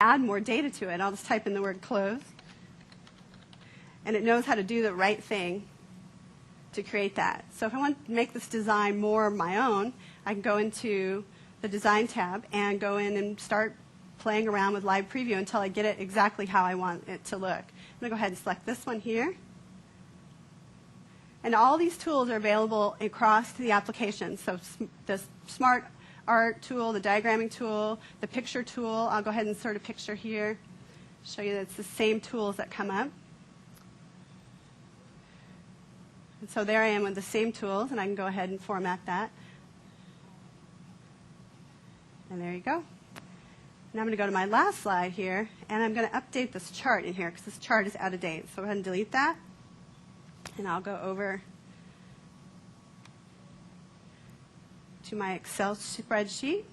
add more data to it. I'll just type in the word close. And it knows how to do the right thing to create that. So if I want to make this design more my own, I can go into the Design tab and go in and start playing around with Live Preview until I get it exactly how I want it to look. I'm going to go ahead and select this one here. And all these tools are available across the application. So the Smart Art tool, the diagramming tool, the picture tool. I'll go ahead and insert a picture here, show you that it's the same tools that come up. And so there I am with the same tools, and I can go ahead and format that. And there you go. Now I'm going to go to my last slide here, and I'm going to update this chart in here because this chart is out of date. So go ahead and delete that, and I'll go over to my Excel spreadsheet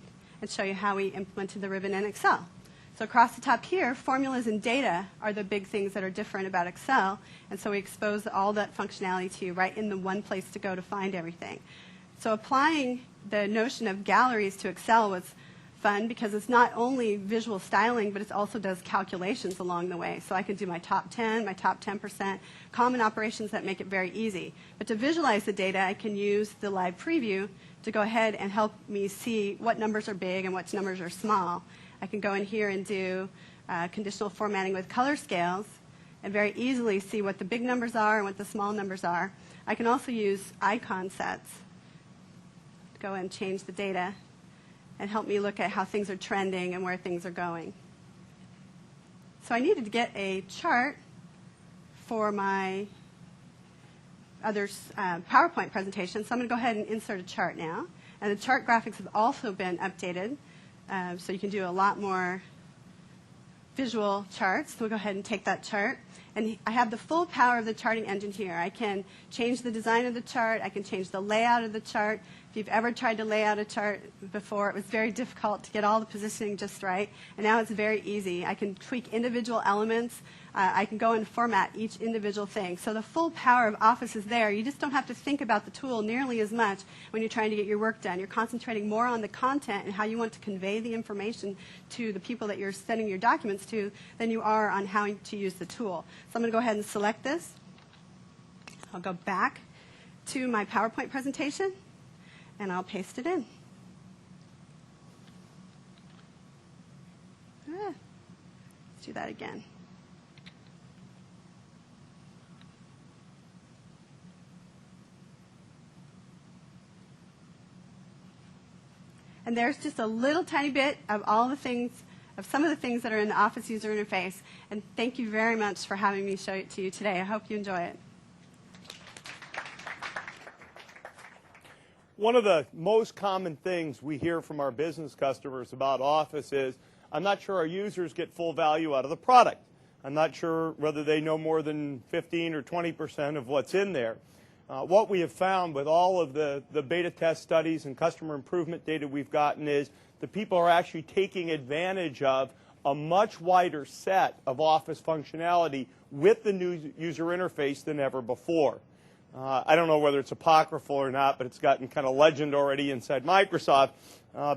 and show you how we implemented the ribbon in Excel. So across the top here, formulas and data are the big things that are different about Excel, and so we expose all that functionality to you right in the one place to go to find everything. So applying the notion of galleries to Excel was fun because it's not only visual styling, but it also does calculations along the way. So I can do my top 10, my top 10%, common operations that make it very easy. But to visualize the data, I can use the Live Preview to go ahead and help me see what numbers are big and what numbers are small. I can go in here and do conditional formatting with color scales and very easily see what the big numbers are and what the small numbers are. I can also use icon sets to go and change the data and help me look at how things are trending and where things are going. So I needed to get a chart for my other PowerPoint presentation, so I'm going to go ahead and insert a chart now. And the chart graphics have also been updated, so you can do a lot more visual charts. So we'll go ahead and take that chart. And I have the full power of the charting engine here. I can change the design of the chart. I can change the layout of the chart. If you've ever tried to lay out a chart before, it was very difficult to get all the positioning just right. And now it's very easy. I can tweak individual elements. I can go and format each individual thing. So the full power of Office is there. You just don't have to think about the tool nearly as much when you're trying to get your work done. You're concentrating more on the content and how you want to convey the information to the people that you're sending your documents to than you are on how to use the tool. So I'm going to go ahead and select this. I'll go back to my PowerPoint presentation, and I'll paste it in. Let's do that again. And there's just a little tiny bit of all the things, of some of the things that are in the Office user interface. And thank you very much for having me show it to you today. I hope you enjoy it. One of the most common things we hear from our business customers about Office is, I'm not sure our users get full value out of the product. I'm not sure whether they know more than 15 or 20% of what's in there. What we have found with all of the beta test studies and customer improvement data we've gotten is that people are actually taking advantage of a much wider set of Office functionality with the new user interface than ever before. I don't know whether it's apocryphal or not, but it's gotten kind of legend already inside Microsoft.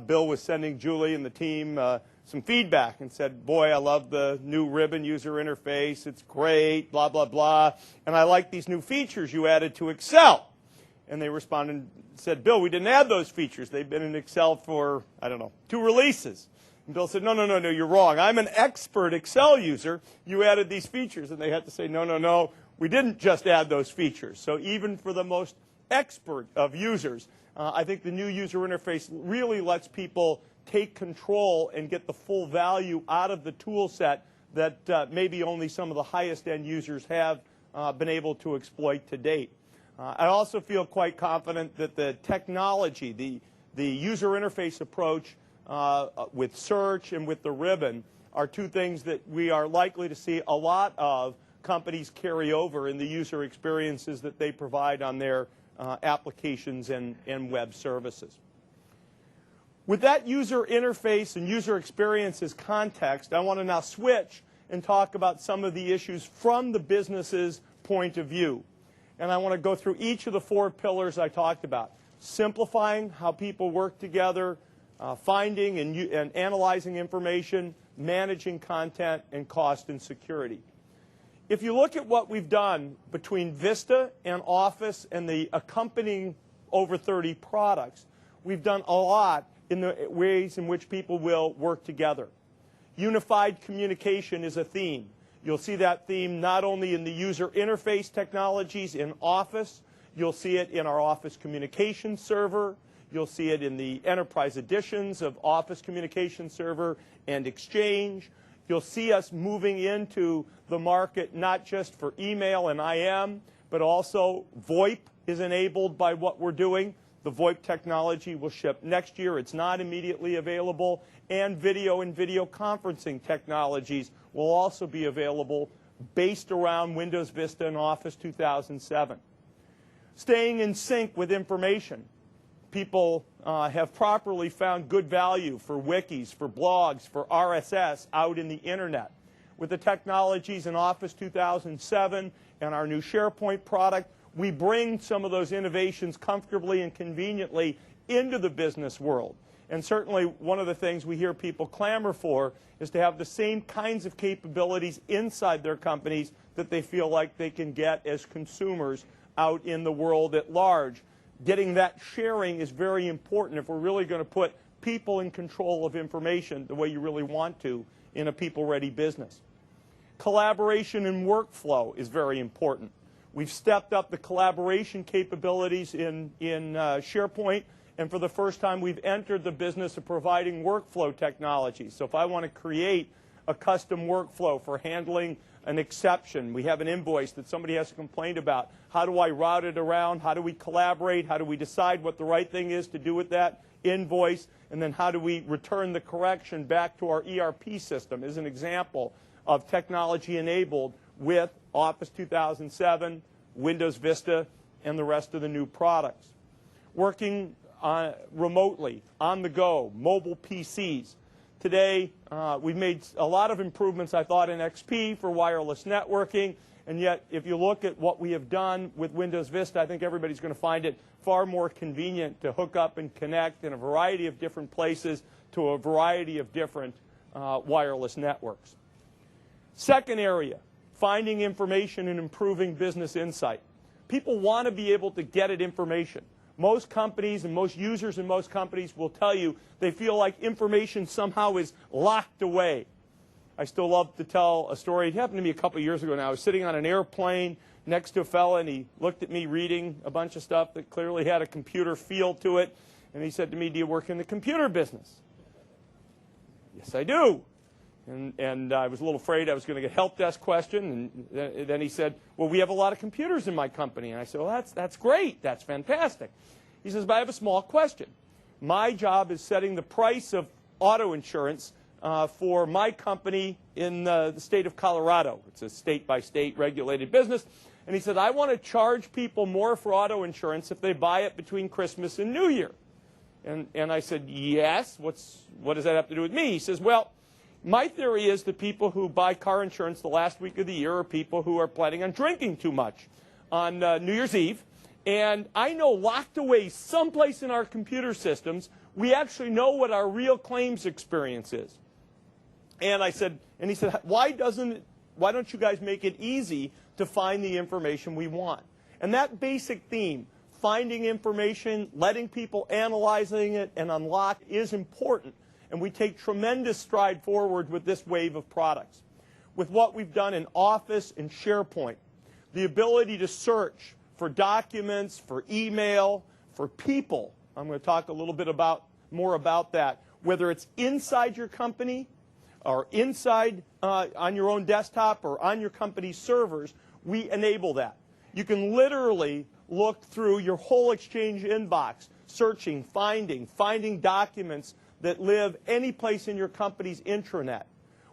Bill was sending Julie and the team some feedback and said, boy, I love the new ribbon user interface. It's great, blah, blah, blah. And I like these new features you added to Excel. And they responded and said, Bill, we didn't add those features. They've been in Excel for, I don't know, 2 releases. And Bill said, no, you're wrong. I'm an expert Excel user. You added these features. And they had to say, no, we didn't just add those features. So even for the most expert of users, I think the new user interface really lets people take control and get the full value out of the tool set that maybe only some of the highest end users have been able to exploit to date. I also feel quite confident that the technology, the user interface approach with search and with the ribbon are 2 things that we are likely to see a lot of companies carry over in the user experiences that they provide on their applications and web services. With that user interface and user experience as context, I want to now switch and talk about some of the issues from the business's point of view. And I want to go through each of the 4 pillars I talked about. Simplifying how people work together, finding and analyzing information, managing content and cost and security. If you look at what we've done between Vista and Office and the accompanying over 30 products, we've done a lot in the ways in which people will work together. Unified communication is a theme. You'll see that theme not only in the user interface technologies in Office, you'll see it in our Office Communication Server, you'll see it in the enterprise editions of Office Communication Server and Exchange. You'll see us moving into the market not just for email and IM, but also VoIP is enabled by what we're doing. The VoIP technology will ship next year. It's not immediately available. And video conferencing technologies will also be available based around Windows Vista and Office 2007. Staying in sync with information. People have properly found good value for wikis, for blogs, for RSS out in the internet. With the technologies in Office 2007 and our new SharePoint product, we bring some of those innovations comfortably and conveniently into the business world. And certainly one of the things we hear people clamor for is to have the same kinds of capabilities inside their companies that they feel like they can get as consumers out in the world at large. Getting that sharing is very important if we're really going to put people in control of information the way you really want to in a people-ready business. Collaboration and workflow is very important. We've stepped up the collaboration capabilities in SharePoint, and for the first time we've entered the business of providing workflow technology. So if I want to create a custom workflow for handling an exception, we have an invoice that somebody has complained about. How do I route it around? How do we collaborate? How do we decide what the right thing is to do with that invoice? And then how do we return the correction back to our ERP system as an example of technology enabled with Office 2007, Windows Vista, and the rest of the new products. Working remotely, on the go, mobile PCs. Today, we've made a lot of improvements, I thought, in XP for wireless networking, and yet if you look at what we have done with Windows Vista, I think everybody's going to find it far more convenient to hook up and connect in a variety of different places to a variety of different wireless networks. Second area, finding information and improving business insight. People want to be able to get at information. Most companies and most users in most companies will tell you they feel like information somehow is locked away. I still love to tell a story. It happened to me a couple years ago now. I was sitting on an airplane next to a fella, and he looked at me reading a bunch of stuff that clearly had a computer feel to it. And he said to me, "Do you work in the computer business?" "Yes, I do." And I was a little afraid I was going to get a help desk question. And then he said, "Well, we have a lot of computers in my company." And I said, "Well, that's great. That's fantastic." He says, "But I have a small question. My job is setting the price of auto insurance for my company in the state of Colorado. It's a state-by-state regulated business." And he said, "I want to charge people more for auto insurance if they buy it between Christmas and New Year." And I said, "Yes, what does that have to do with me?" He says, "Well, my theory is that people who buy car insurance the last week of the year are people who are planning on drinking too much on New Year's Eve. And I know locked away someplace in our computer systems, we actually know what our real claims experience is." And he said, why don't you guys make it easy to find the information we want? And that basic theme, finding information, letting people analyzing it and unlock, is important. And we take tremendous stride forward with this wave of products. With what we've done in Office and SharePoint, the ability to search for documents, for email, for people. I'm going to talk a little bit more about that. Whether it's inside your company or inside on your own desktop or on your company's servers, we enable that. You can literally look through your whole Exchange inbox, searching, finding documents that live any place in your company's intranet.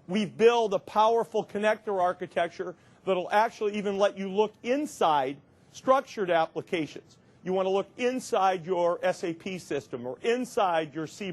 We've built a powerful connector architecture that'll actually even let you look inside structured applications. You want to look inside your SAP system or inside your C